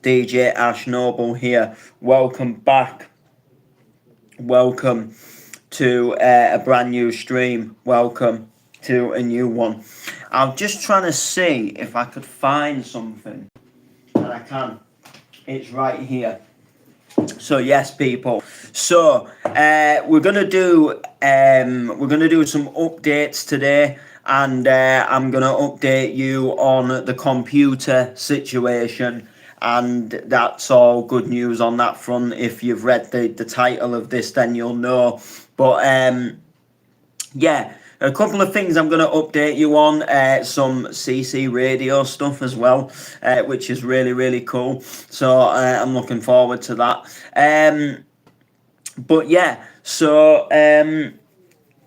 DJ Ash Noble here. Welcome back. Welcome to a brand new stream. Welcome to a new one. I'm just trying to see if I could find something, and I can. It's right here. So yes, people. So we're gonna do some updates today, and I'm gonna update you on the computer situation, and that's all good news on that front. If you've read the title of this, then you'll know. But yeah, a couple of things I'm going to update you on, some CC radio stuff as well, which is really, really cool. So I'm looking forward to that. But yeah, so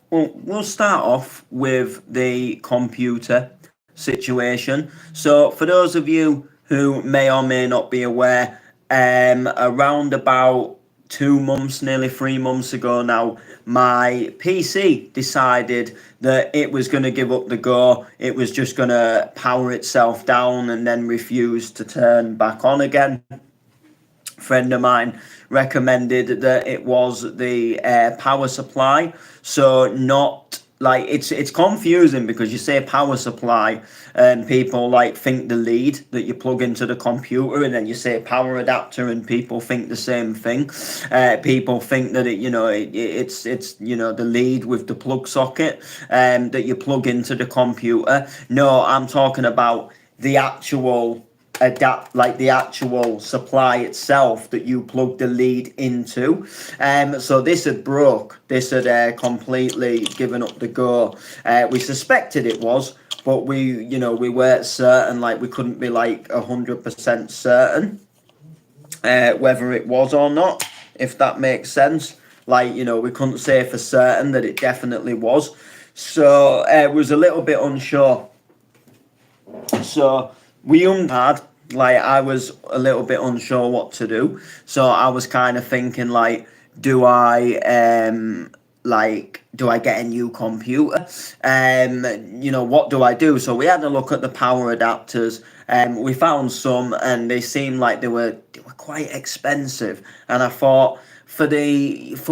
we'll start off with the computer situation. So for those of you who may or may not be aware, around about 2 months, nearly 3 months ago now, my PC decided that it was going to give up the go. It was just going to power itself down and then refuse to turn back on again. A friend of mine recommended that it was the power supply. So not like it's confusing because you say power supply and people like think the lead that you plug into the computer, and then you say power adapter and people think the same thing. People think that it's the lead with the plug socket that you plug into the computer. No, I'm talking about the actual the actual supply itself that you plug the lead into. So this had broke. This had completely given up the go. We suspected it was, but we weren't certain. Like, we couldn't be like 100% certain whether it was or not, if that makes sense. Like, we couldn't say for certain that it definitely was. So it was a little bit unsure. So we hard. Like, I was a little bit unsure what to do. So I was kind of thinking, like, do I get a new computer? What do I do? So we had a look at the power adapters. We found some, and they seemed like they were quite expensive. And I thought, for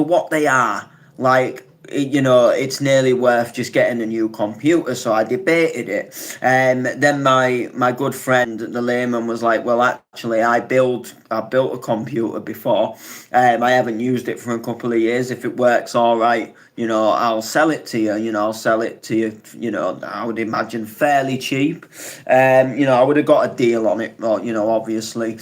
what they are, like, it's nearly worth just getting a new computer. So I debated it, and then my good friend the layman was like, well, actually, I built a computer before. I haven't used it for a couple of years. If it works all right, I'll sell it to you. I'll sell it to you, I would imagine fairly cheap. I would have got a deal on it, obviously.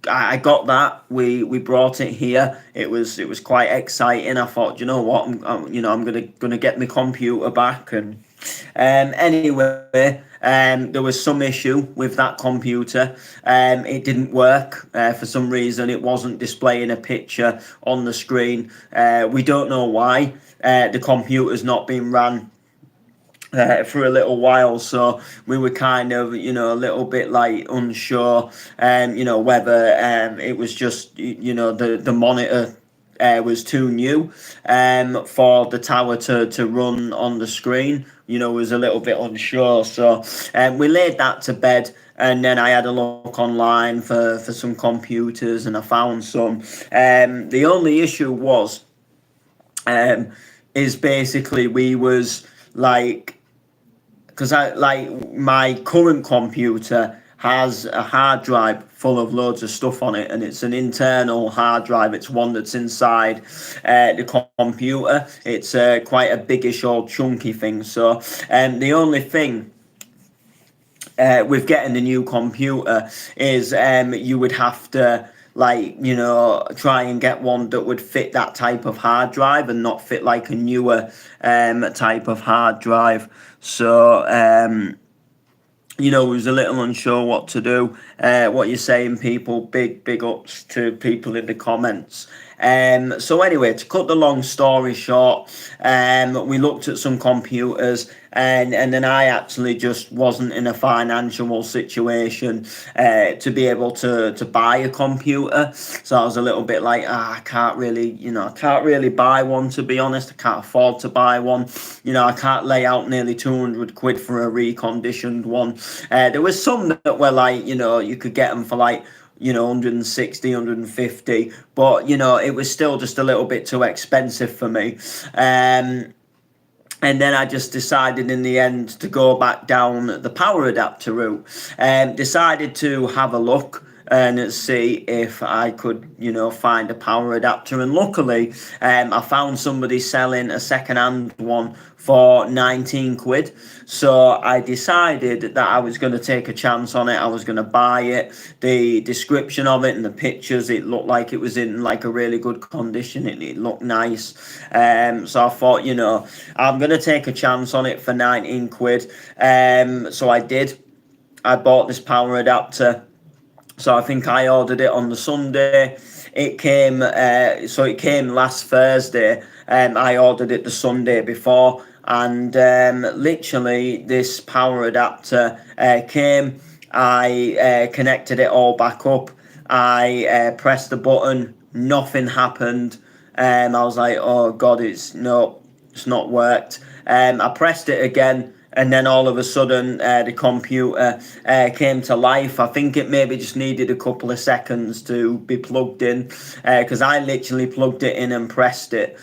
I got that. We brought it here. It was quite exciting. I thought, you know what, I'm gonna get my computer back. And anyway, there was some issue with that computer. It didn't work for some reason. It wasn't displaying a picture on the screen. We don't know why. The computer's not been ran for a little while, so we were kind of a little bit like unsure whether it was just the monitor was too new for the tower to run on the screen. Was a little bit unsure, so we laid that to bed. And then I had a look online for some computers, and I found some. The only issue was is basically we was like, because my current computer has a hard drive full of loads of stuff on it, and it's an internal hard drive. It's one that's inside the computer. It's quite a biggish old chunky thing. So the only thing with getting the new computer is you would have to try and get one that would fit that type of hard drive and not fit like a newer type of hard drive. So was a little unsure what to do. What you're saying, people, big ups to people in the comments. So anyway, to cut the long story short, we looked at some computers, and then I actually just wasn't in a financial situation to be able to buy a computer. So I was a little bit like, I can't really, I can't really buy one, to be honest. I can't afford to buy one. I can't lay out nearly 200 quid for a reconditioned one. There was some that were like, you could get them for like, 160, 150, but it was still just a little bit too expensive for me. And then I just decided in the end to go back down the power adapter route. Decided to have a look and see if I could, find a power adapter. And luckily, I found somebody selling a second-hand one for 19 quid. So I decided that I was going to take a chance on it. I was going to buy it. The description of it and the pictures, it looked like it was in like a really good condition. It looked nice. So I thought, I'm going to take a chance on it for 19 quid. So I did. I bought this power adapter. So I think I ordered it on the Sunday. It came, it came last Thursday. I ordered it the Sunday before, and literally this power adapter came. I connected it all back up. I pressed the button. Nothing happened. I was like, oh God, it's not worked. I pressed it again. And then all of a sudden, the computer came to life. I think it maybe just needed a couple of seconds to be plugged in, because I literally plugged it in and pressed it,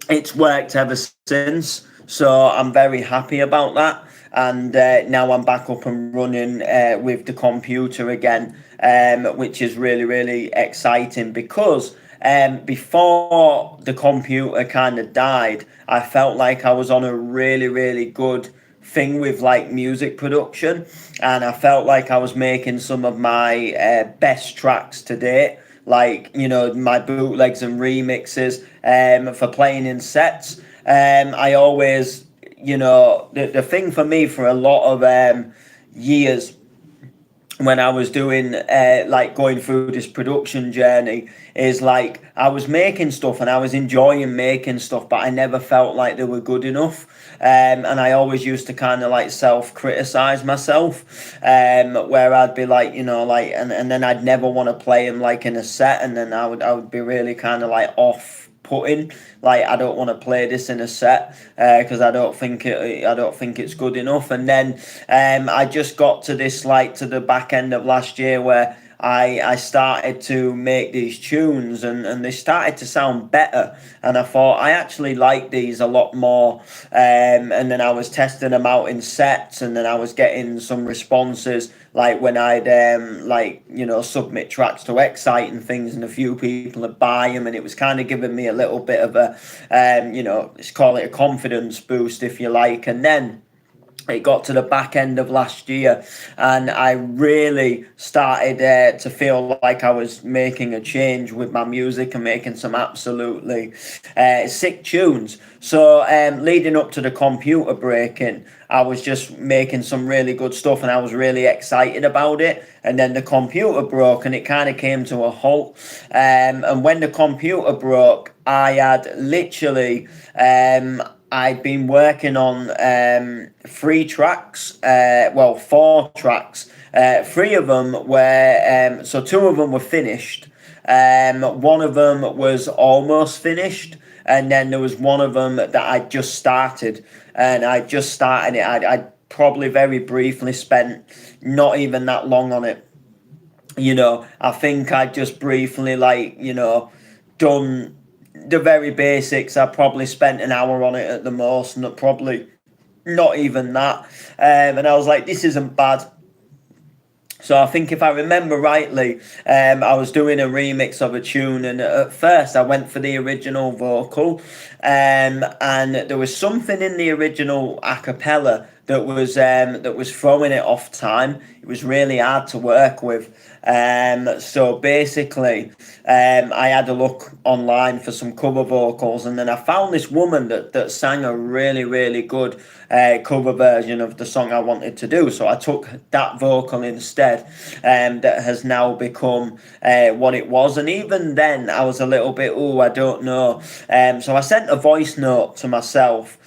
It's worked ever since, so I'm very happy about that. And now I'm back up and running with the computer again, which is really, really exciting, because before the computer kind of died, I felt like I was on a really, really good thing with like music production, and I felt like I was making some of my best tracks to date, like my bootlegs and remixes for playing in sets. I always, the thing for me for a lot of years when I was doing like going through this production journey is like I was making stuff and I was enjoying making stuff, but I never felt like they were good enough. And I always used to kind of like self-criticize myself, where I'd be like, and then I'd never want to play them like in a set, and then I would be really kind of like off-putting, like I don't want to play this in a set because I don't think it's good enough. And then I just got to this, like, to the back end of last year where I started to make these tunes and they started to sound better, and I thought I actually like these a lot more, and then I was testing them out in sets, and then I was getting some responses like when I'd submit tracks to Excite and things, and a few people would buy them, and it was kind of giving me a little bit of a let's call it a confidence boost, if you like. And then it got to the back end of last year and I really started to feel like I was making a change with my music and making some absolutely sick tunes. So leading up to the computer breaking, I was just making some really good stuff and I was really excited about it. And then the computer broke and it kind of came to a halt. And when the computer broke, I had literally... I'd been working on 4 tracks. 3 of them were, so 2 of them were finished. 1 of them was almost finished. And then there was 1 of them that I just started. And I just started it. I probably very briefly spent not even that long on it. I think I just briefly, done the very basics. I probably spent an hour on it at the most, and probably not even that. And I was like, this isn't bad. So I think if I remember rightly, I was doing a remix of a tune, and at first I went for the original vocal, and there was something in the original a cappella that was throwing it off time. It was really hard to work with. So basically, I had a look online for some cover vocals, and then I found this woman that sang a really, really good cover version of the song I wanted to do. So I took that vocal instead, that has now become what it was. And even then, I was a little bit, oh, I don't know. So I sent a voice note to myself.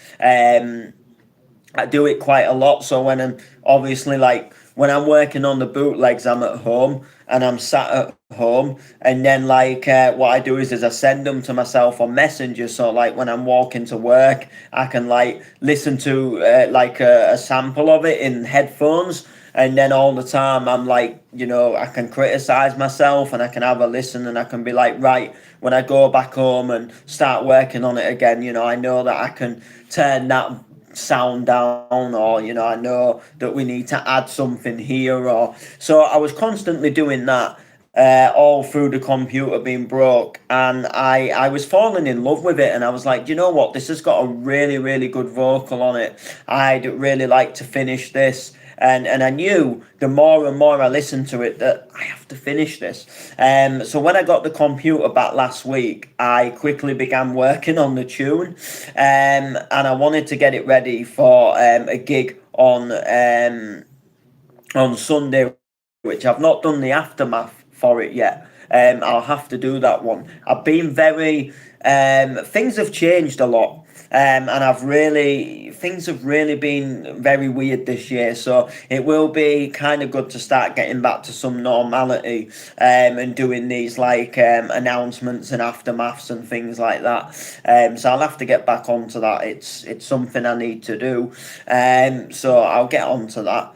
I do it quite a lot. So when I'm obviously like when I'm working on the bootlegs, I'm at home and I'm sat at home, and then like what I do is I send them to myself on Messenger. So like when I'm walking to work, I can like listen to like a sample of it in headphones. And then all the time I'm like, I can criticize myself and I can have a listen and I can be like, right, when I go back home and start working on it again, I know that I can turn that sound down, or I know that we need to add something here. Or so I was constantly doing that, all through the computer being broke, and I was falling in love with it, and I was like, you know what, this has got a really, really good vocal on it. I'd really like to finish this. And I knew the more and more I listened to it that I have to finish this. So when I got the computer back last week, I quickly began working on the tune, and I wanted to get it ready for a gig on Sunday, which I've not done the aftermath for it yet. I'll have to do that one. I've been very things have changed a lot. And things have really been very weird this year. So it will be kind of good to start getting back to some normality, and doing these like announcements and aftermaths and things like that. So I'll have to get back onto that. It's something I need to do. So I'll get onto that.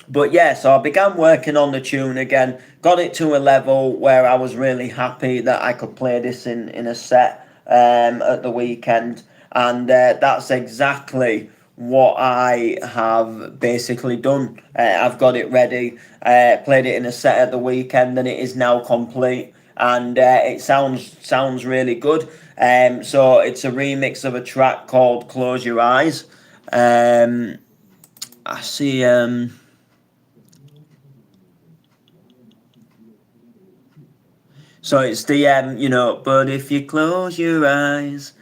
But yeah, so I began working on the tune again, got it to a level where I was really happy that I could play this in a set at the weekend. And that's exactly what I have basically done. I've got it ready, played it in a set at the weekend, and it is now complete. And it sounds really good. So it's a remix of a track called "Close Your Eyes." I see. So it's the but if you close your eyes,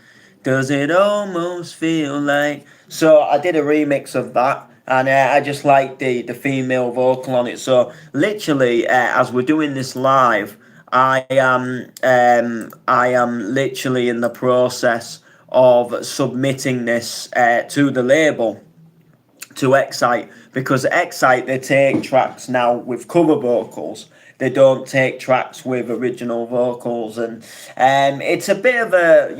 does it almost feel like? So I did a remix of that, and I just like the female vocal on it. So literally, as we're doing this live, I am literally in the process of submitting this to the label, to Excite, because Excite, they take tracks now with cover vocals. They don't take tracks with original vocals, and it's a bit of a,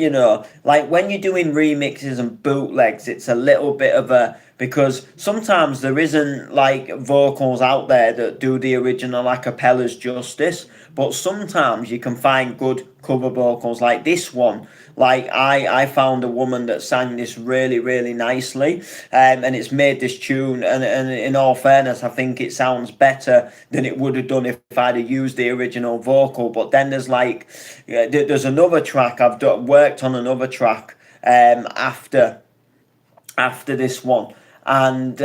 like when you're doing remixes and bootlegs, it's a little bit of a, because sometimes there isn't like vocals out there that do the original a cappellas justice, but sometimes you can find good cover vocals like this one. Like I found a woman that sang this really, really nicely, and it's made this tune, and in all fairness, I think it sounds better than it would have done if I'd have used the original vocal. But then there's like, there's another track worked on another track after this one, and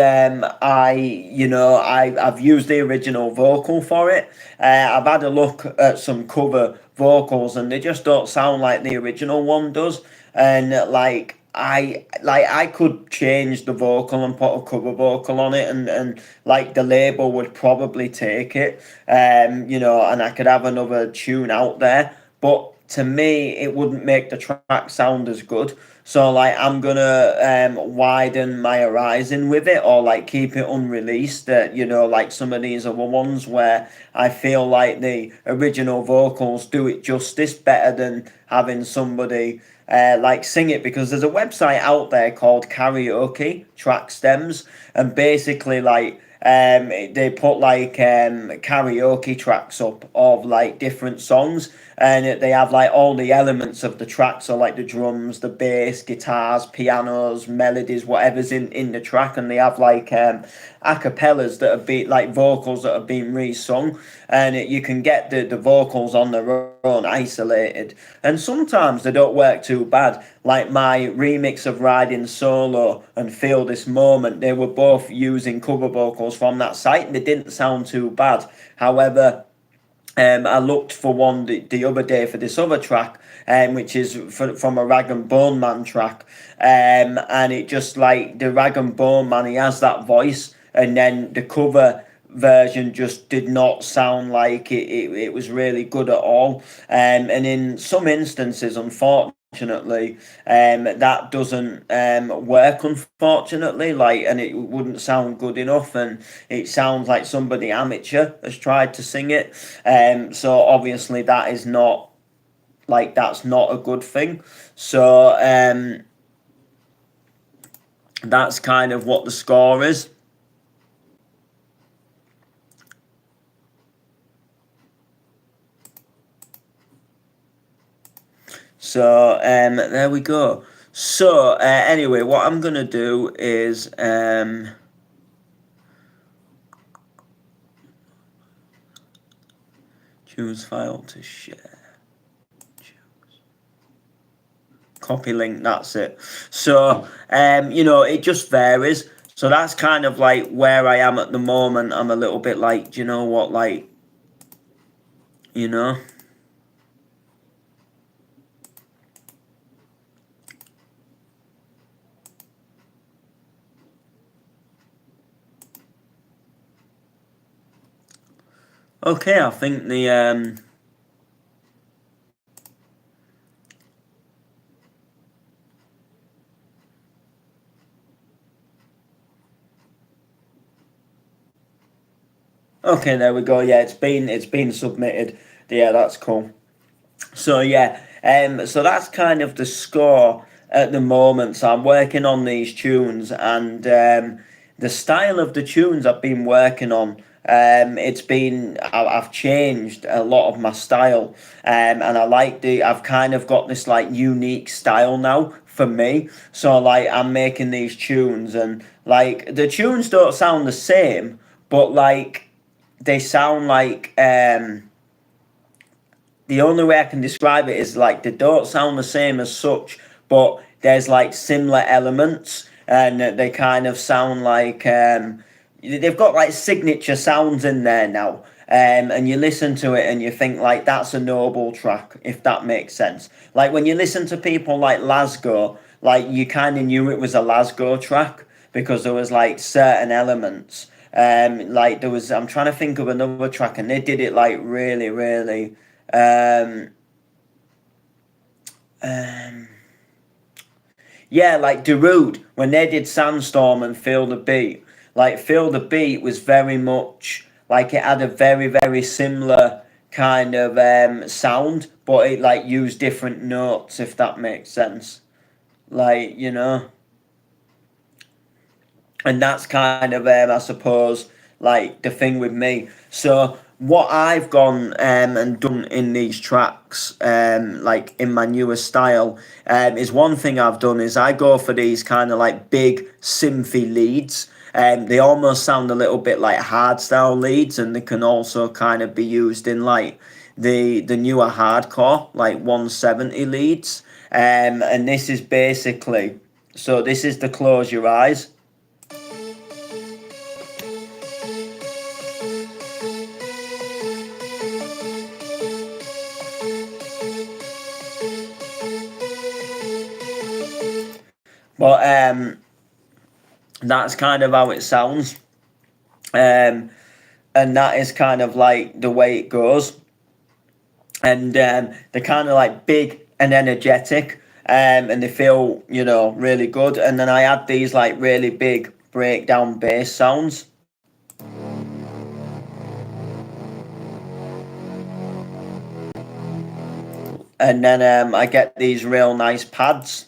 I've used the original vocal for it. I've had a look at some cover vocals, and they just don't sound like the original one does. And I could change the vocal and put a cover vocal on it, and like the label would probably take it, and I could have another tune out there. But to me, it wouldn't make the track sound as good. So like I'm gonna widen my horizon with it, or like keep it unreleased. Like some of these other ones where I feel like the original vocals do it justice better than having somebody like sing it, because there's a website out there called Karaoke Track Stems, and basically like they put like karaoke tracks up of like different songs, and they have like all the elements of the track, so like the drums, the bass, guitars, pianos, melodies, whatever's in the track, and they have like acapellas that have been like vocals that have been re-sung, and you can get the vocals on their own, isolated, and sometimes they don't work too bad. Like my remix of Riding Solo and Feel This Moment, they were both using cover vocals from that site, and they didn't sound too bad. However, I looked for one the other day for this other track, which is from a Rag and Bone Man track, and it just like the Rag and Bone Man, he has that voice, and then the cover version just did not sound like it was really good at all, and in some instances, unfortunately, that doesn't work, unfortunately, like, and it wouldn't sound good enough, and it sounds like somebody amateur has tried to sing it, so obviously that is not, like, that's not a good thing. So that's kind of what the score is. So there we go. So anyway, what I'm gonna do is choose file to share, choose copy link. That's it. So you know, it just varies. So that's kind of like where I am at the moment. I'm a little bit like, do you know what, like, you know. Okay, I think the okay, there we go. Yeah, it's been submitted. Yeah, that's cool. So yeah, so that's kind of the score at the moment. So I'm working on these tunes, and the style of the tunes I've been working on. It's been I've changed a lot of my style, and I like I've kind of got this like unique style now for me. So like I'm making these tunes, and like the tunes don't sound the same, but like they sound like the only way I can describe it is like they don't sound the same as such, but there's like similar elements, and they kind of sound like they've got like signature sounds in there now. And you listen to it and you think like that's a noble track, if that makes sense. Like when you listen to people like Lasgo, like you kind of knew it was a Lasgo track because there was like certain elements. Like there was, I'm trying to think of another track, and they did it like really, really um, um, yeah, like Darude, when they did Sandstorm and Feel the Beat, like Feel the Beat was very much like it had a very, very similar kind of sound, but it like used different notes, if that makes sense. Like, you know, and that's kind of I suppose like the thing with me. So what I've gone and done in these tracks, like in my newer style, is one thing I've done is I go for these kind of like big synthy leads. They almost sound a little bit like hardstyle leads, and they can also kind of be used in like the newer hardcore, like 170 leads. And this is basically, so this is the Close Your Eyes. But that's kind of how it sounds. Um, and that is kind of like the way it goes. And they're kind of like big and energetic, and they feel, you know, really good. And then I add these like really big breakdown bass sounds. And then I get these real nice pads.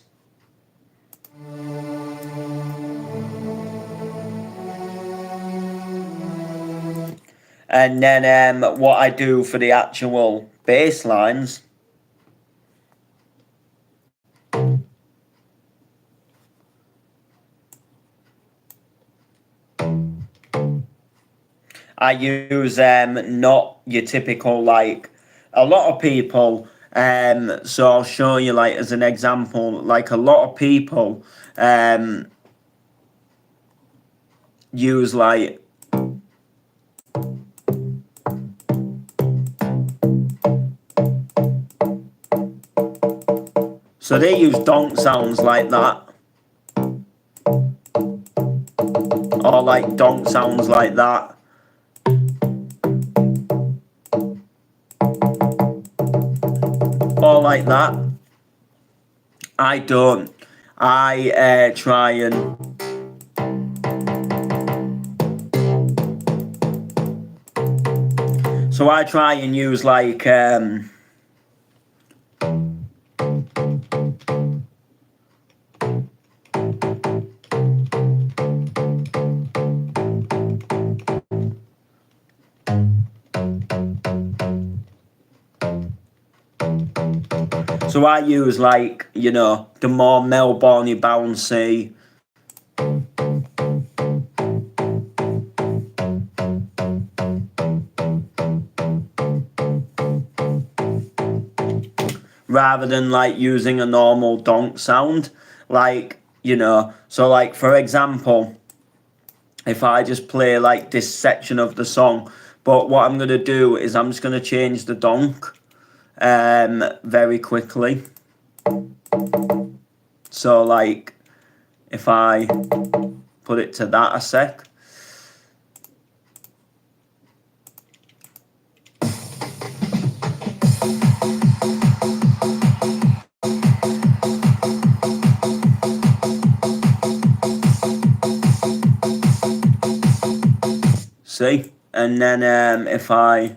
And then what I do for the actual bass lines, I use not your typical like a lot of people, so I'll show you, like, as an example, like a lot of people use like so they use donk sounds like that, or like donk sounds like that, or like that. I don't. I try and so I try and use like so I use, like, you know, the more Melbourne bouncy, rather than like using a normal donk sound, like, you know. So like, for example, if I just play like this section of the song, but what I'm going to do is I'm just going to change the donk very quickly. So like, if I put it to that a sec, see, and then if I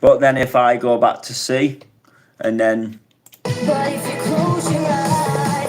but then if I go back to C, and then but if you close your eyes.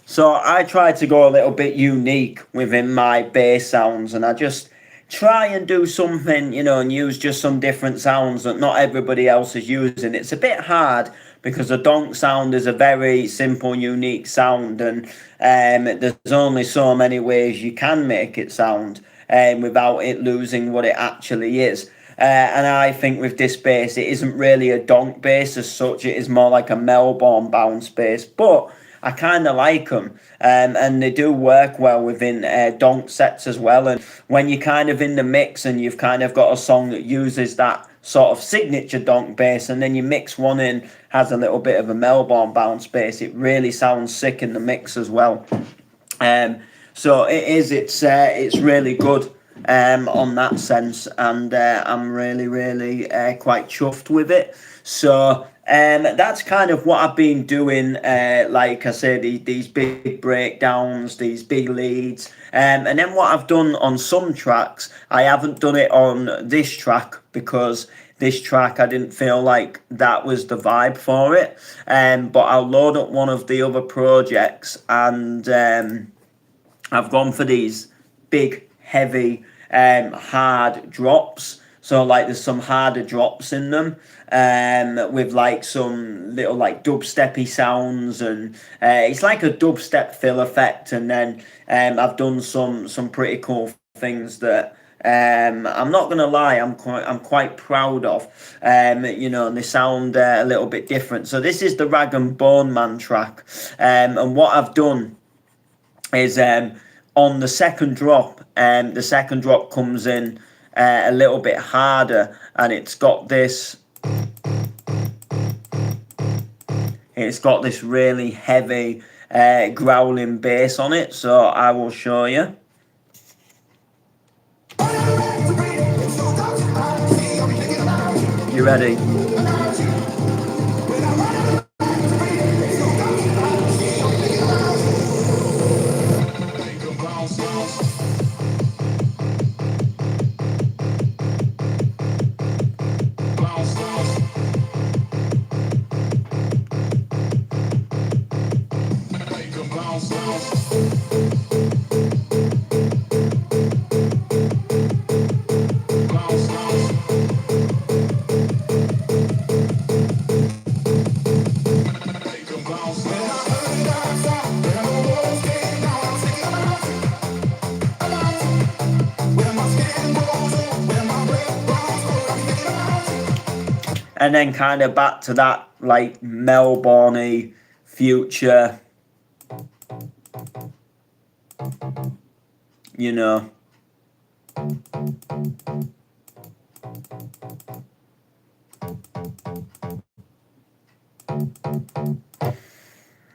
So I try to go a little bit unique within my bass sounds, and I just try and do something, you know, and use just some different sounds that not everybody else is using. It's a bit hard because the donk sound is a very simple, unique sound, and there's only so many ways you can make it sound without it losing what it actually is. And I think with this bass, it isn't really a donk bass as such. It is more like a Melbourne bounce bass, but I kind of like them, and they do work well within donk sets as well. And when you're kind of in the mix and you've kind of got a song that uses that sort of signature donk bass, and then you mix one in, has a little bit of a Melbourne bounce bass, it really sounds sick in the mix as well. So it's really good on that sense, and I'm really quite chuffed with it. So that's kind of what I've been doing. Like I said, these big breakdowns, these big leads, and then what I've done on some tracks, I haven't done it on this track because this track I didn't feel like that was the vibe for it. But I'll load up one of the other projects, and I've gone for these big, heavy, hard drops. So like there's some harder drops in them, with like some little like dubsteppy sounds, and it's like a dubstep fill effect. And then I've done some pretty cool things that I'm not gonna lie, I'm quite proud of. You know, and they sound a little bit different. So this is the Rag and Bone Man track, and what I've done is on the second drop comes in a little bit harder, and it's got this really heavy growling bass on it. So I will show you. You ready? and then kind of back to that like Melbourne future, you know.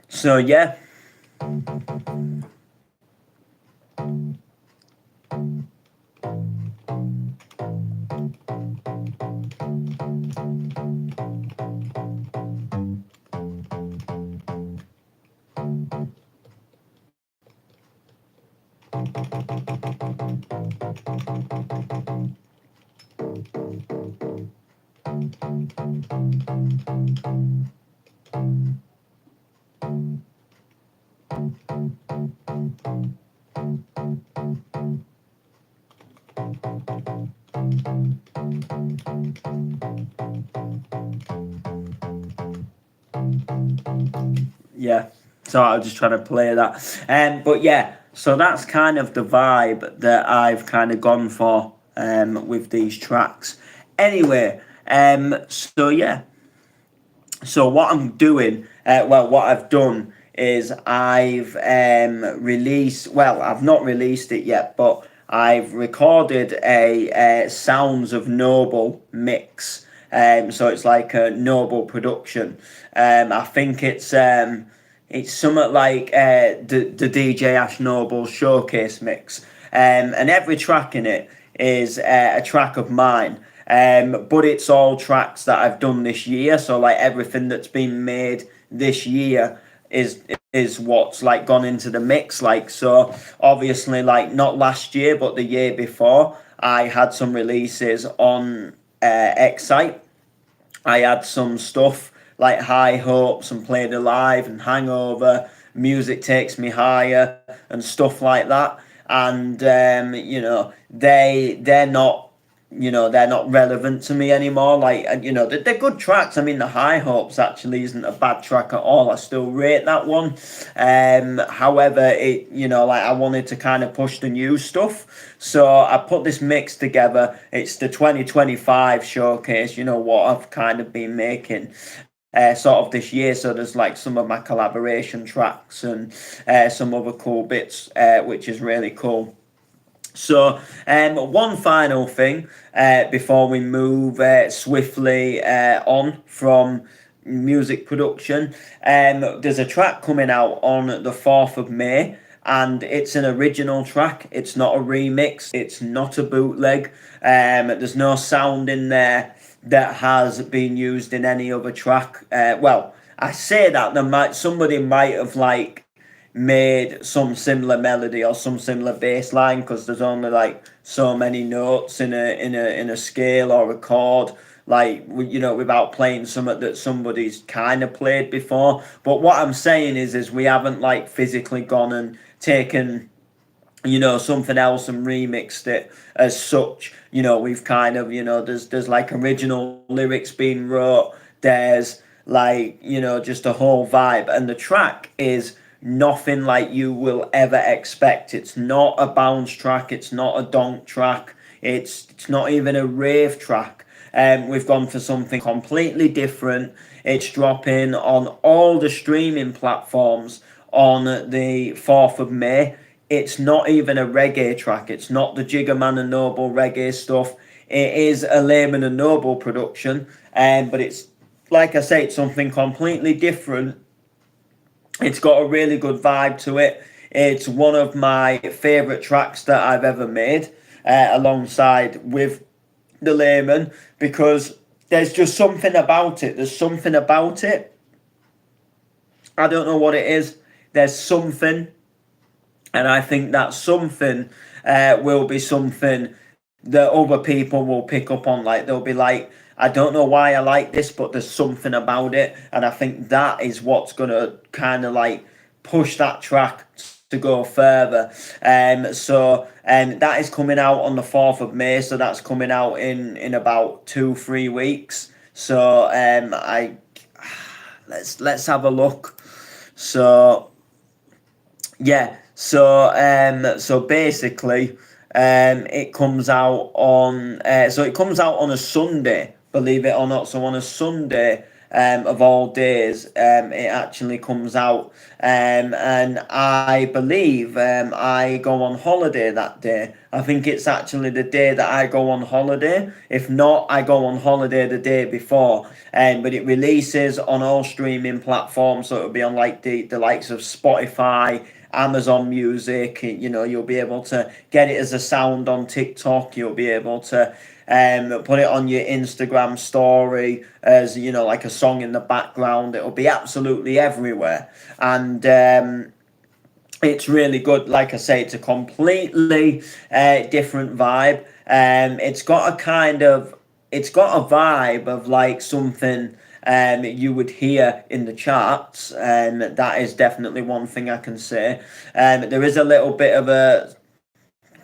So yeah. Yeah, so I was just trying to play that. But yeah, so that's kind of the vibe that I've kind of gone for with these tracks. Anyway, so yeah, so what I'm doing, what I've done is I've released. Well, I've not released it yet, but I've recorded a Sounds of Noble mix. So it's like a Noble production. I think it's somewhat like the DJ Ash Noble showcase mix. And every track in it is a track of mine. But it's all tracks that I've done this year. So like everything that's been made this year is what's like gone into the mix. Like, so obviously, like not last year but the year before, I had some releases on Excite. I had some stuff like High Hopes and Played Alive and Hangover, Music Takes Me Higher and stuff like that. And they're not, they're not relevant to me anymore. Like, they're good tracks. I mean, the High Hopes actually isn't a bad track at all. I still rate that one. However, like I wanted to kind of push the new stuff, so I put this mix together. It's the 2025 showcase. You know what I've kind of been making. Sort of this year, so there's like some of my collaboration tracks and some other cool bits, which is really cool. So, one final thing before we move swiftly on from music production. There's a track coming out on the 4th of May, and it's an original track. It's not a remix, it's not a bootleg. There's no sound in there that has been used in any other track. Well, I say that somebody might have like made some similar melody or some similar bass line, because there's only like so many notes in a scale or a chord, like without playing something that somebody's kind of played before. But what I'm saying is we haven't like physically gone and taken something else and remixed it as such. We've kind of, there's like original lyrics being wrote, there's like just a whole vibe, and the track is nothing like you will ever expect. It's not a bounce track, it's not a donk track, it's not even a rave track. We've gone for something completely different. It's dropping on all the streaming platforms on the 4th of May. It's not even a reggae track. It's not the Jiggerman and Noble reggae stuff. It is a Layman and Noble production, but it's, like I say, it's something completely different. It's got a really good vibe to it. It's one of my favourite tracks that I've ever made, alongside with the Layman, because there's just something about it. There's something about it. I don't know what it is. There's something. And I think that something will be something that other people will pick up on. Like, they'll be like, I don't know why I like this, but there's something about it. And I think that is what's going to kind of like push that track to go further. So that is coming out on the 4th of May. So that's coming out in about 2-3 weeks. So let's have a look. So yeah. So basically, it comes out on a Sunday, believe it or not. So on a Sunday, of all days, it actually comes out, and I believe I go on holiday that day. I think it's actually the day that I go on holiday. If not, I go on holiday the day before. But it releases on all streaming platforms, so it'll be on like the likes of Spotify, Amazon Music. You know, you'll be able to get it as a sound on TikTok. You'll be able to put it on your Instagram story as, you know, like a song in the background. It'll be absolutely everywhere, and it's really good. Like I say, it's a completely different vibe. It's got a vibe of like something you would hear in the charts. That is definitely one thing I can say. There is a little bit of a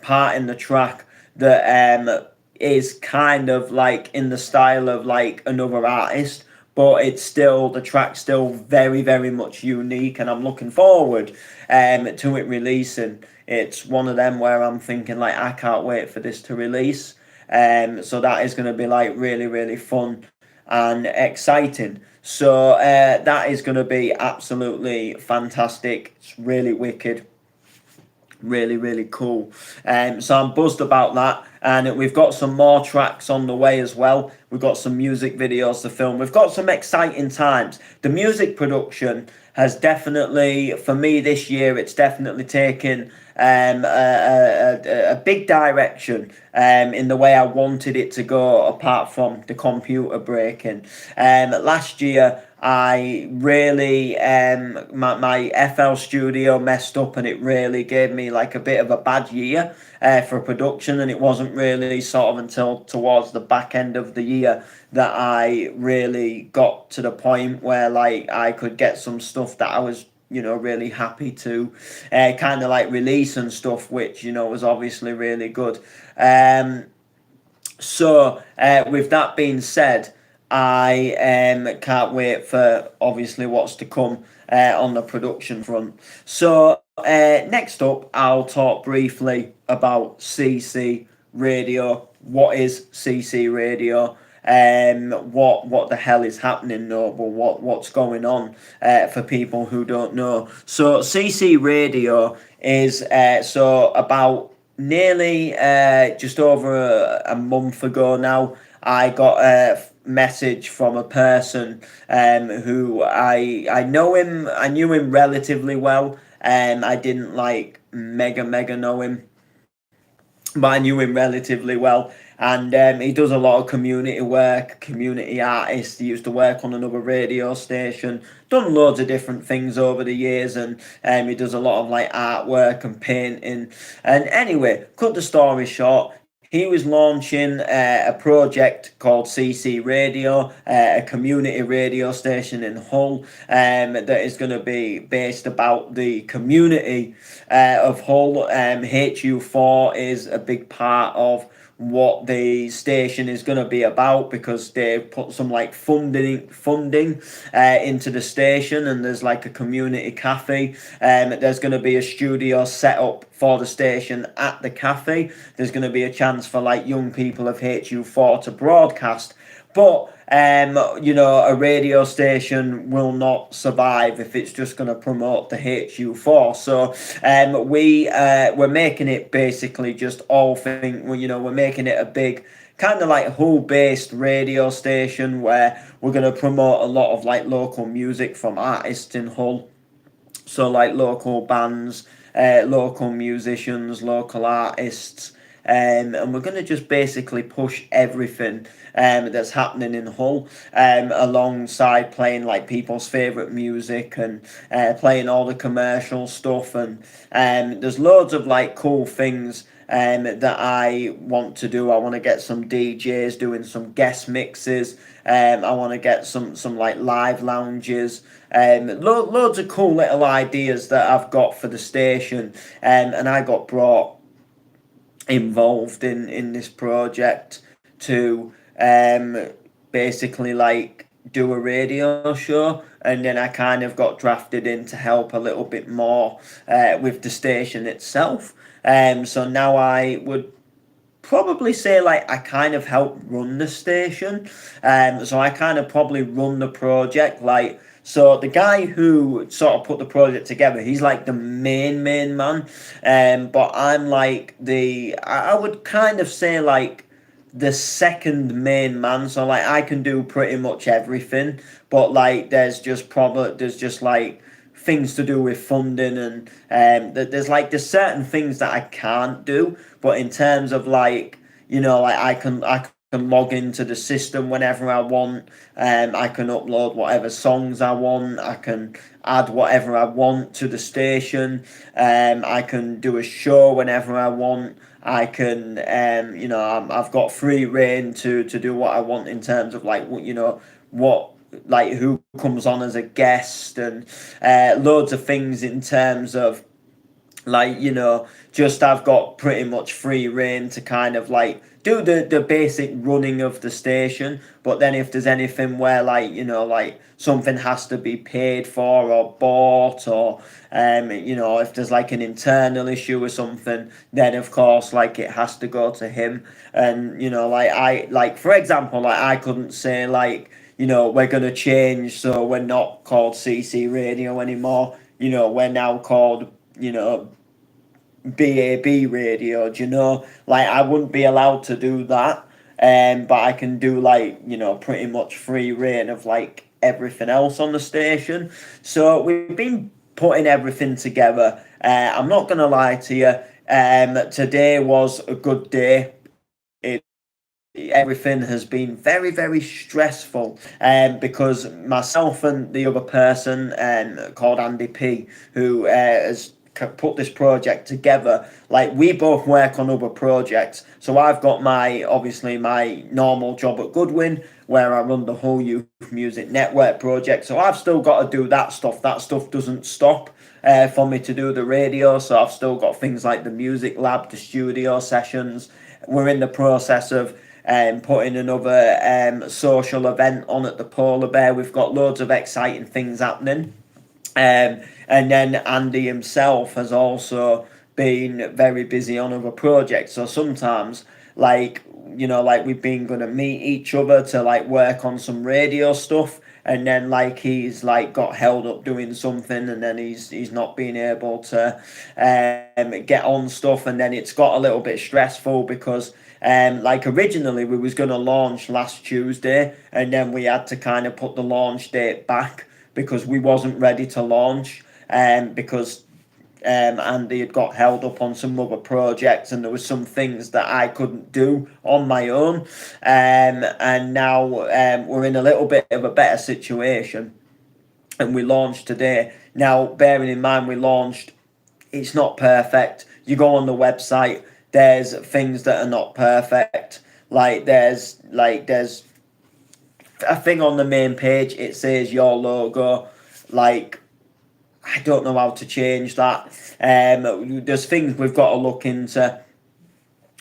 part in the track that is kind of like in the style of like another artist, but it's still, the track's still very, very much unique, and I'm looking forward to it releasing. It's one of them where I'm thinking like I can't wait for this to release. So that is going to be like really, really fun and exciting. So that is going to be absolutely fantastic. It's really wicked, really, really cool. So I'm buzzed about that, and we've got some more tracks on the way as well. We've got some music videos to film. We've got some exciting times. The music production has definitely, for me this year, it's definitely taken a big direction in the way I wanted it to go, apart from the computer breaking. Last year, I really my FL Studio messed up, and it really gave me like a bit of a bad year for production, and it wasn't really sort of until towards the back end of the year that I really got to the point where like I could get some stuff that I was, you know, really happy to kind of like release and stuff, which, you know, was obviously really good. So with that being said, I can't wait for obviously what's to come on the production front. So next up, I'll talk briefly about CC Radio. What is CC Radio? What the hell is happening, Noble? What's going on for people who don't know? So CC Radio is so about nearly just over a month ago now, I got a message from a person who I know him. I knew him relatively well. I didn't like mega know him, but I knew him relatively well. And he does a lot of community work, community artist. He used to work on another radio station, done loads of different things over the years, and he does a lot of like artwork and painting. And anyway, cut the story short, he was launching a project called CC Radio, a community radio station in Hull, that is going to be based about the community of Hull. HU4 is a big part of what the station is going to be about, because they put some like funding into the station, and there's like a community cafe. There's going to be a studio set up for the station at the cafe. There's going to be a chance for like young people of HU4 to broadcast. But you know, a radio station will not survive if it's just going to promote the HU4. So we're making it basically just all thing. You know, we're making it a big kind of like Hull-based radio station where we're going to promote a lot of like local music from artists in Hull. So like local bands, local musicians, local artists. And we're going to just basically push everything that's happening in Hull, alongside playing like people's favourite music, and playing all the commercial stuff. And there's loads of like cool things that I want to do. I want to get some DJs doing some guest mixes. I want to get some like live lounges. Loads of cool little ideas that I've got for the station. And I got brought involved in this project to basically like do a radio show, and then I kind of got drafted in to help a little bit more with the station itself. So now I would probably say like I kind of help run the station. So I kind of probably run the project. Like, so the guy who sort of put the project together, he's like the main man. But I'm like I would kind of say like the second main man. So like I can do pretty much everything, but like there's just like things to do with funding, and there's certain things that I can't do, but in terms of like, like I can log into the system whenever I want. I can upload whatever songs I want. I can add whatever I want to the station. I can do a show whenever I want. I can, I've got free reign to do what I want in terms of like, what like who comes on as a guest, and loads of things in terms of like, just I've got pretty much free reign to kind of like do the basic running of the station. But then if there's anything where like, like something has to be paid for or bought, or if there's like an internal issue or something, then of course like it has to go to him. And like for example, like I couldn't say like, we're gonna change, so we're not called CC Radio anymore. We're now called, BAB Radio. Like I wouldn't be allowed to do that. But I can do like, pretty much free reign of like everything else on the station. So we've been putting everything together. I'm not gonna lie to you. Today was a good day. Everything has been very, very stressful, because myself and the other person, called Andy P, who has put this project together, like we both work on other projects. So I've got obviously my normal job at Goodwin, where I run the whole Youth Music Network project. So I've still got to do that stuff. That stuff doesn't stop for me to do the radio. So I've still got things like the music lab, the studio sessions. We're in the process of putting another social event on at the Polar Bear. We've got loads of exciting things happening. And then Andy himself has also been very busy on other projects. So sometimes, like, like we've been going to meet each other to like work on some radio stuff. And then like he's like got held up doing something, and then he's not been able to get on stuff, and then it's got a little bit stressful because like originally we was going to launch last Tuesday, and then we had to kind of put the launch date back because we wasn't ready to launch, because Andy had got held up on some other projects, and there was some things that I couldn't do on my own. And now we're in a little bit of a better situation, and we launched today. Now, bearing in mind we launched, it's not perfect. You go on the website, there's things that are not perfect. Like there's a thing on the main page, it says your logo. Like, I don't know how to change that. There's things we've got to look into.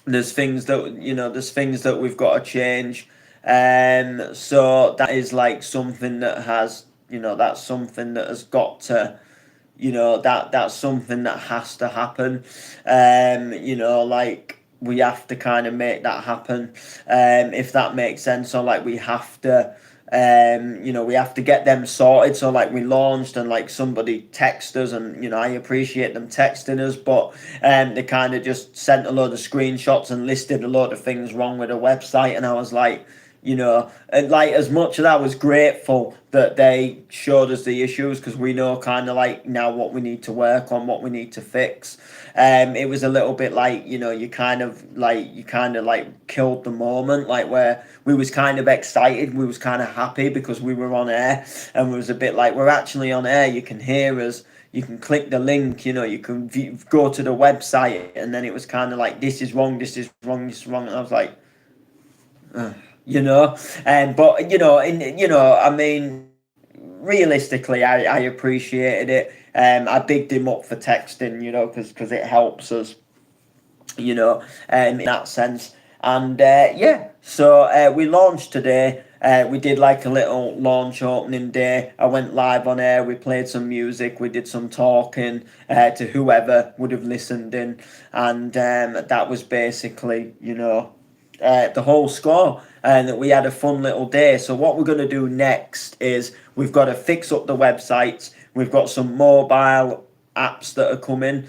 There's things that we've got to change. So that is like something that has, that's something that has got to, that's something that has to happen. Like we have to kind of make that happen, if that makes sense. So like we have to, we have to get them sorted. So like we launched, and like somebody texted us, and I appreciate them texting us, but they kind of just sent a load of screenshots and listed a load of things wrong with the website, and I was like, and like as much as I was grateful that they showed us the issues, because we know kind of like now what we need to work on, what we need to fix. It was a little bit like, you kind of like killed the moment, like where we was kind of excited, we was kind of happy because we were on air, and we was a bit like, we're actually on air, you can hear us, you can click the link, you can go to the website, and then it was kind of like, this is wrong, this is wrong, this is wrong, and I was like, but I mean, realistically, I appreciated it. I bigged him up for texting, because it helps us, in that sense. And yeah, so we launched today. We did like a little launch opening day. I went live on air. We played some music. We did some talking to whoever would have listened in, and that was basically, the whole score. And we had a fun little day. So what we're going to do next is we've got to fix up the websites. We've got some mobile apps that are coming,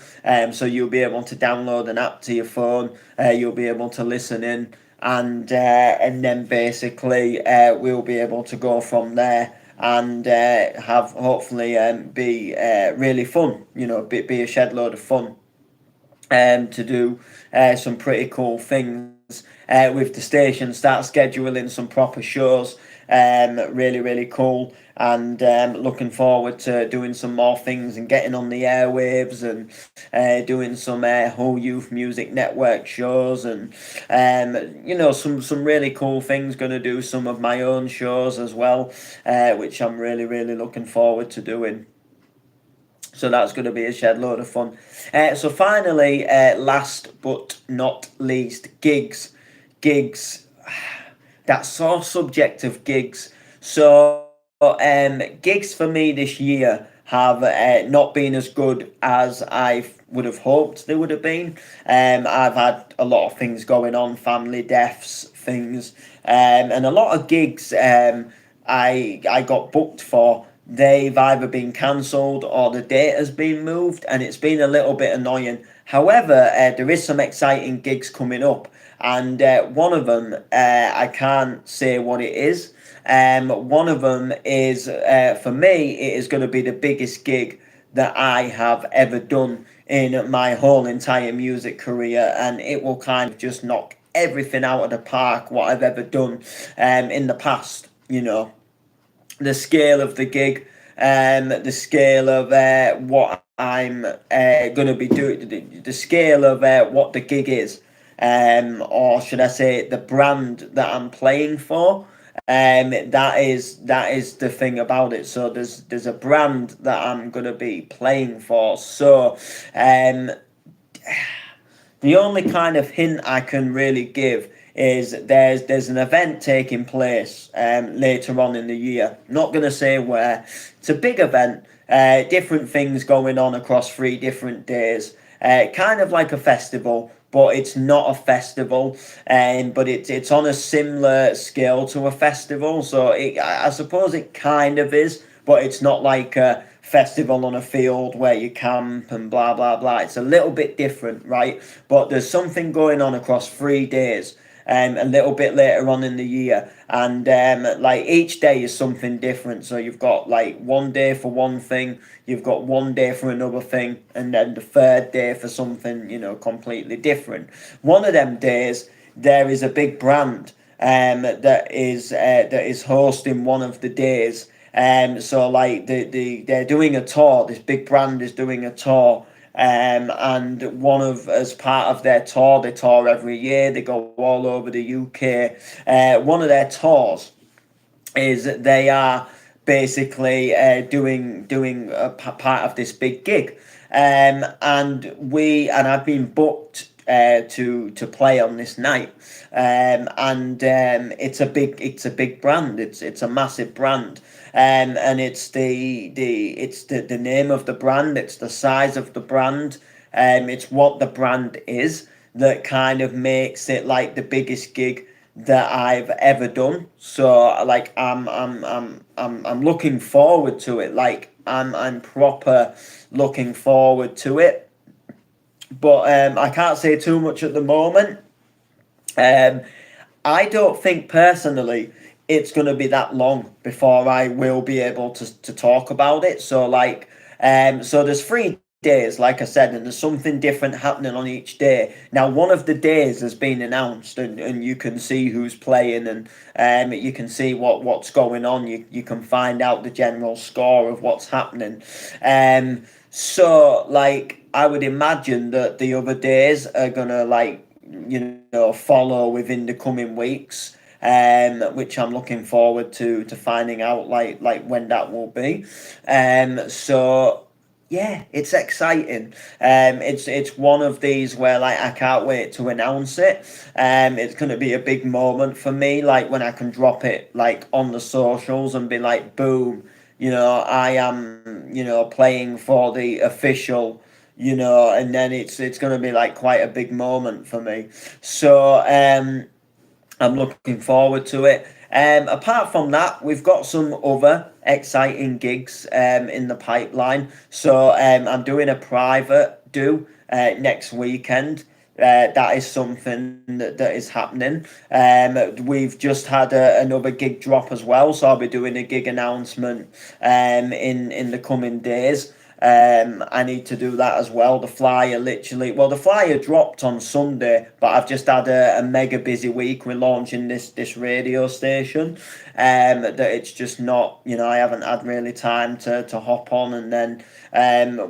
so you'll be able to download an app to your phone. You'll be able to listen in, and then basically we'll be able to go from there and have hopefully be really fun. Be a shed load of fun. To do some pretty cool things with the station, start scheduling some proper shows. Really, really cool, and looking forward to doing some more things and getting on the airwaves and doing some Hull Youth Music Network shows, and some really cool things. Going to do some of my own shows as well, which I'm really, really looking forward to doing. So that's going to be a shed load of fun. So finally, last but not least, gigs. Gigs. That sore subject of gigs. So gigs for me this year have not been as good as I would have hoped they would have been. I've had a lot of things going on, family deaths, things, and a lot of gigs I got booked for. They've either been cancelled or the date has been moved, and it's been a little bit annoying. However, there is some exciting gigs coming up, and one of them, I can't say what it is. One of them is, for me, it is going to be the biggest gig that I have ever done in my whole entire music career, and it will kind of just knock everything out of the park what I've ever done in the past. The scale of the gig, the scale of what I'm going to be doing, the scale of what the gig is, or should I say the brand that I'm playing for. That is the thing about it. So there's a brand that I'm going to be playing for. So the only kind of hint I can really give is there's an event taking place later on in the year. Not going to say where. It's a big event. Different things going on across 3 different days. Kind of like a festival, but it's not a festival. But it's on a similar scale to a festival. So I suppose it kind of is, but it's not like a festival on a field where you camp and blah blah blah. It's a little bit different, right? But there's something going on across 3 days. A little bit later on in the year, and like each day is something different. So you've got like one day for one thing, you've got one day for another thing, and then the third day for something completely different. One of them days there is a big brand that is hosting one of the days. So like they're doing a tour. This big brand is doing a tour. And as part of their tour, they tour every year. They go all over the UK. One of their tours is they are basically doing a part of this big gig, and I've been booked to play on this night, and it's a big brand. It's a massive brand. And it's the name of the brand, it's the size of the brand, it's what the brand is that kind of makes it like the biggest gig that I've ever done. So like I'm looking forward to it. Like I'm proper looking forward to it. But I can't say too much at the moment. I don't think personally it's going to be that long before I will be able to talk about it. So so there's 3 days, like I said, and there's something different happening on each day. Now, one of the days has been announced, and you can see who's playing, and you can see what's going on. You can find out the general score of what's happening. So like I would imagine that the other days are gonna follow within the coming weeks, which I'm looking forward to finding out like when that will be. So yeah, it's exciting. It's one of these where like I can't wait to announce it. It's gonna be a big moment for me, like when I can drop it like on the socials and be like, boom, I am, playing for the official, and then it's gonna be like quite a big moment for me. So I'm looking forward to it. Apart from that, we've got some other exciting gigs in the pipeline. So I'm doing a private do next weekend. That is something that is happening. We've just had another gig drop as well, so I'll be doing a gig announcement in the coming days. I need to do that as well. The flyer dropped on Sunday, but I've just had a mega busy week with launching this radio station. That it's just not, I haven't had really time to hop on. And then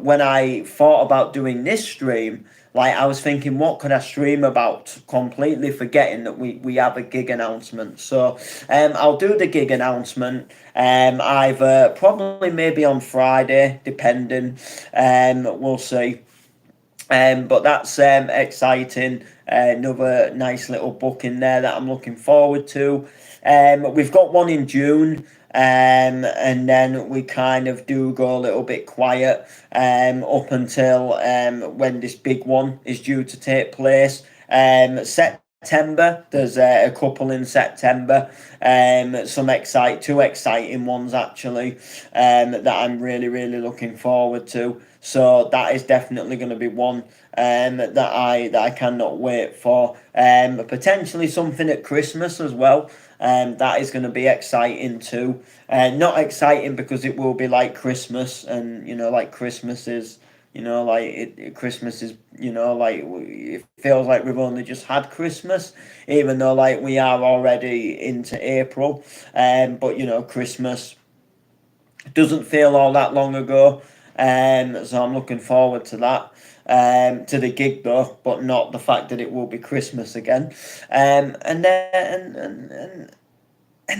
when I thought about doing this stream, like I was thinking, what could I stream about? Completely forgetting that we have a gig announcement. So I'll do the gig announcement. Either probably maybe on Friday, depending. We'll see. But that's exciting. Another nice little book in there that I'm looking forward to. We've got one in June. And then we kind of do go a little bit quiet up until when this big one is due to take place. September, there's a couple in September. Two exciting ones actually, that I'm really looking forward to. So that is definitely going to be one that I cannot wait for. Potentially something at Christmas as well. That is going to be exciting too. Not exciting because it will be like Christmas, and like Christmas is, Christmas is, like it feels like we've only just had Christmas, even though like we are already into April. But Christmas doesn't feel all that long ago. So I'm looking forward to that. To the gig though, but not the fact that it will be Christmas again. And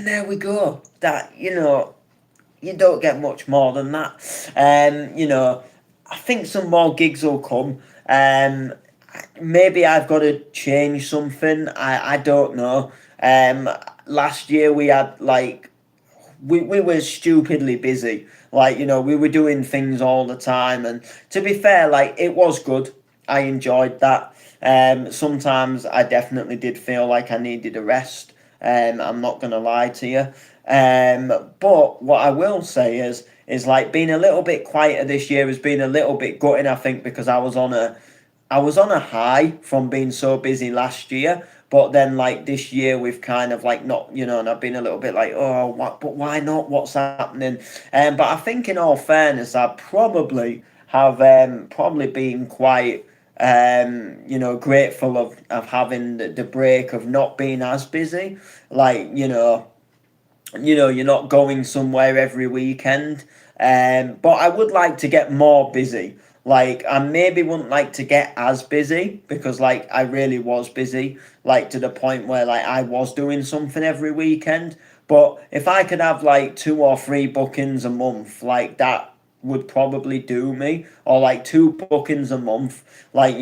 there we go. That you don't get much more than that. I think some more gigs will come. Maybe I've got to change something. I don't know. Last year we had like we were stupidly busy. Like, we were doing things all the time, and to be fair, like it was good. I enjoyed that. Sometimes I definitely did feel like I needed a rest. I'm not gonna lie to you. But what I will say is like being a little bit quieter this year has been a little bit gutting, I think, because I was on a high from being so busy last year, but then like this year we've kind of like not, and I've been a little bit like, oh, what? But why not? What's happening? But I think in all fairness, I probably have probably been quite grateful of having the break of not being as busy. Like you're not going somewhere every weekend. But I would like to get more busy. Like I maybe wouldn't like to get as busy because like I really was busy, like to the point where like I was doing something every weekend. But if I could have like 2 or 3 bookings a month, like that would probably do me, or like 2 bookings a month, like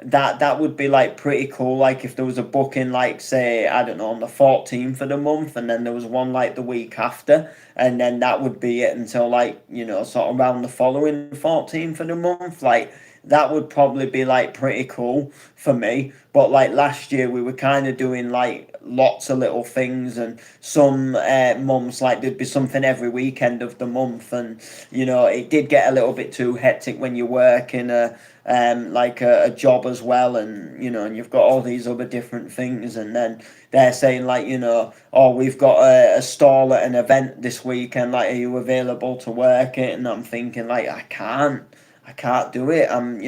that would be like pretty cool. Like if there was a booking, like say I don't know, on the 14th of the month, and then there was one like the week after, and then that would be it until like sort of around the following 14th of the month. Like that would probably be like pretty cool for me. But like last year we were kind of doing like lots of little things, and some months like there'd be something every weekend of the month, and it did get a little bit too hectic when you work in a job as well, and you've got all these other different things, and then they're saying like oh, we've got a stall at an event this weekend, like are you available to work it? And I'm thinking like I can't do it. I'm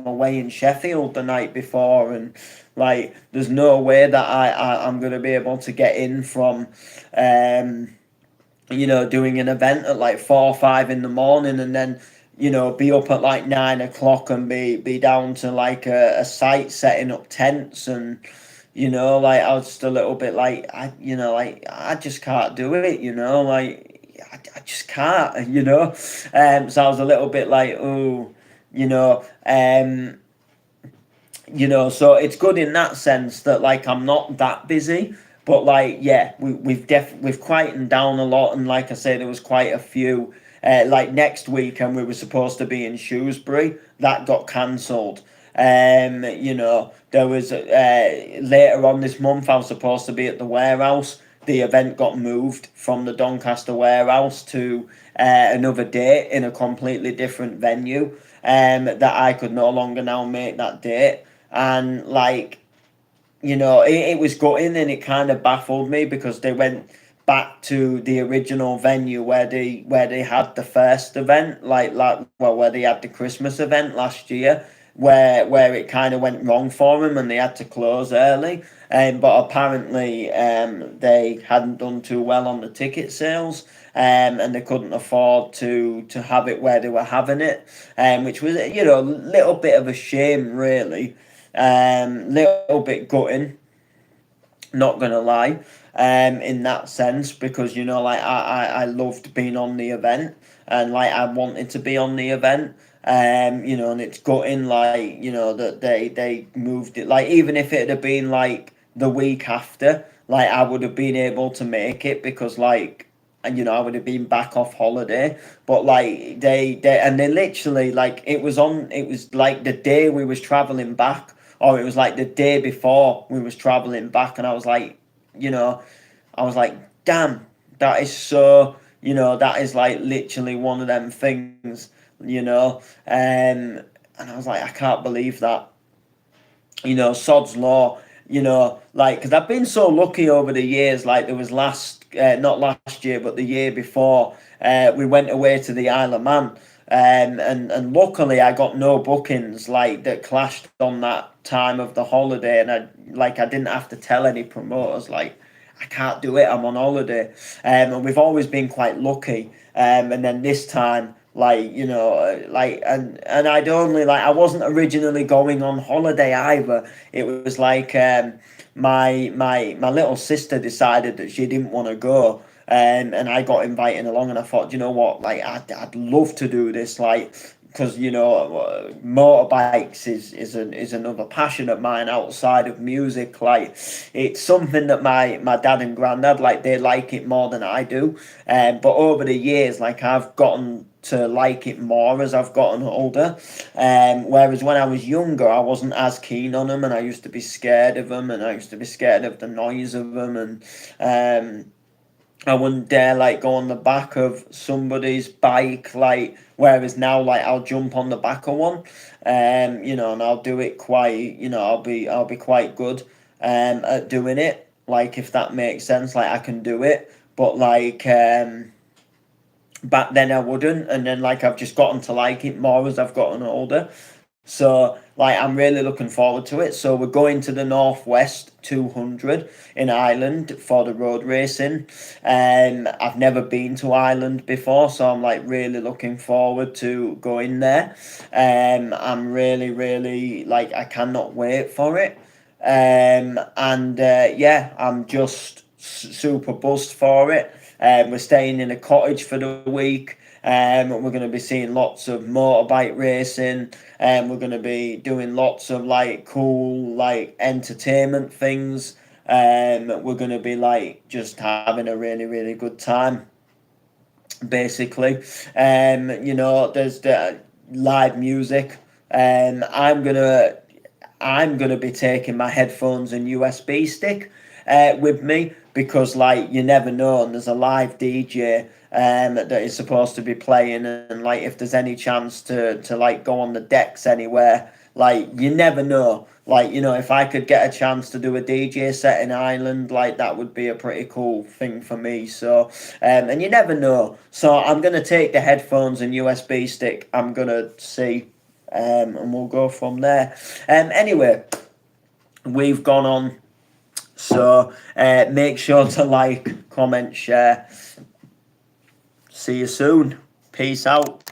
away in Sheffield the night before, and like there's no way that I'm gonna be able to get in from doing an event at like 4 or 5 in the morning, and then be up at like 9 o'clock and be down to like a site setting up tents, and like I was just a little bit like I just can't do it, like I just can't, you know. So I was a little bit like, oh, you know, so it's good in that sense that like I'm not that busy, but like yeah, we've quietened down a lot, and like I said, there was quite a few. Like next weekend we were supposed to be in Shrewsbury, that got cancelled. There was later on this month I was supposed to be at the warehouse. The event got moved from the Doncaster warehouse to another date in a completely different venue. That I could no longer now make that date, and like it was gutting, and it kind of baffled me because they went back to the original venue where they had the first event, where they had the Christmas event last year, where it kind of went wrong for them and they had to close early. But apparently they hadn't done too well on the ticket sales, and they couldn't afford to have it where they were having it, which was a little bit of a shame, really. Little bit gutting, not gonna lie, in that sense, because like I loved being on the event, and like I wanted to be on the event. And it's gutting, like that they moved it. Like even if it had been like the week after, like I would have been able to make it, because like, and I would have been back off holiday. But like they literally, like it was like the day we was traveling back, or it was like the day before we was traveling back, and I was like, you know I was like, damn, that is so, that is like literally one of them things, and I was like, I can't believe that, sod's law, like, because I've been so lucky over the years. Like there was not last year, but the year before, we went away to the Isle of Man, and luckily I got no bookings like that clashed on that time of the holiday, and I didn't have to tell any promoters like I can't do it, I'm on holiday. And we've always been quite lucky. And then this time, and I wasn't originally going on holiday either. It was like my little sister decided that she didn't want to go. And I got invited along, and I thought, you know what, like I'd love to do this, like, because motorbikes is another passion of mine outside of music. Like it's something that my dad and granddad, like, they like it more than I do. But over the years, like, I've gotten to like it more as I've gotten older. Whereas when I was younger, I wasn't as keen on them, and I used to be scared of them, and I used to be scared of the noise of them, and I wouldn't dare like go on the back of somebody's bike, like, whereas now, like, I'll jump on the back of one, and I'll do it quite, I'll be quite good at doing it, like, if that makes sense. Like I can do it, but like back then I wouldn't, and then like I've just gotten to like it more as I've gotten older. So, like, I'm really looking forward to it. So, we're going to the Northwest 200 in Ireland for the road racing. I've never been to Ireland before, so I'm like really looking forward to going there. I'm really, really, like, I cannot wait for it. And yeah, I'm just super buzzed for it. We're staying in a cottage for the week. We're going to be seeing lots of motorbike racing, and we're going to be doing lots of like cool like entertainment things. We're going to be like just having a really, really good time, basically. There's the live music. I'm gonna be taking my headphones and USB stick with me, because like you never know, and there's a live DJ that is supposed to be playing, and like if there's any chance to like go on the decks anywhere, like you never know. Like, if I could get a chance to do a DJ set in Ireland, like that would be a pretty cool thing for me. So, and you never know. So I'm gonna take the headphones and USB stick. I'm gonna see, and we'll go from there. Anyway, we've gone on. So make sure to like, comment, share. See you soon. Peace out.